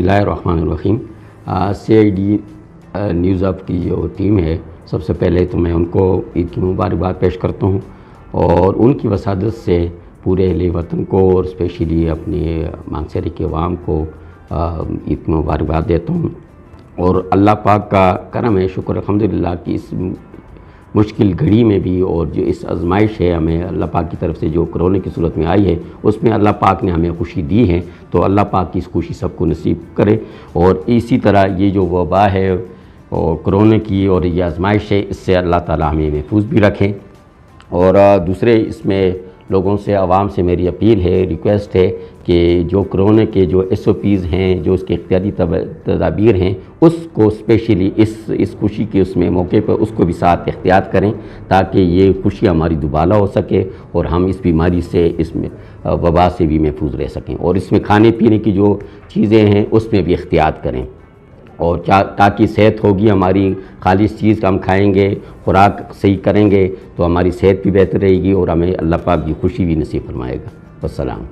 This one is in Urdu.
اللہ الرحمن الرحیم۔ CID نیوز اپ کی جو ٹیم ہے، سب سے پہلے تو میں ان کو عید کی مبارکباد پیش کرتا ہوں اور ان کی وسادت سے پورے اہل وطن کو اور اسپیشلی اپنے مانگسری کے عوام کو عید کی مبارکباد دیتا ہوں۔ اور اللہ پاک کا کرم ہے، شکر الحمدللہ کہ اس مشکل گھڑی میں بھی اور جو اس آزمائش ہے ہمیں اللہ پاک کی طرف سے جو کرونا کی صورت میں آئی ہے، اس میں اللہ پاک نے ہمیں خوشی دی ہے، تو اللہ پاک کی اس خوشی سب کو نصیب کرے۔ اور اسی طرح یہ جو وبا ہے اور کرونا کی اور یہ آزمائش ہے، اس سے اللہ تعالیٰ ہمیں محفوظ بھی رکھیں۔ اور دوسرے اس میں لوگوں سے، عوام سے میری اپیل ہے، ریکویسٹ ہے کہ جو کرونا کے جو SOPs ہیں، جو اس کے احتیاطی تدابیر ہیں، اس کو اسپیشلی اس خوشی کے اس میں موقع پر اس کو بھی ساتھ احتیاط کریں، تاکہ یہ خوشی ہماری دوبالا ہو سکے اور ہم اس بیماری سے، اس میں وبا سے بھی محفوظ رہ سکیں۔ اور اس میں کھانے پینے کی جو چیزیں ہیں اس میں بھی احتیاط کریں، اور تاکہ صحت ہوگی ہماری، خالص چیز ہم کھائیں گے، خوراک صحیح کریں گے تو ہماری صحت بھی بہتر رہے گی اور ہمیں اللہ پاک کی خوشی بھی نصیب فرمائے گا۔ والسلام۔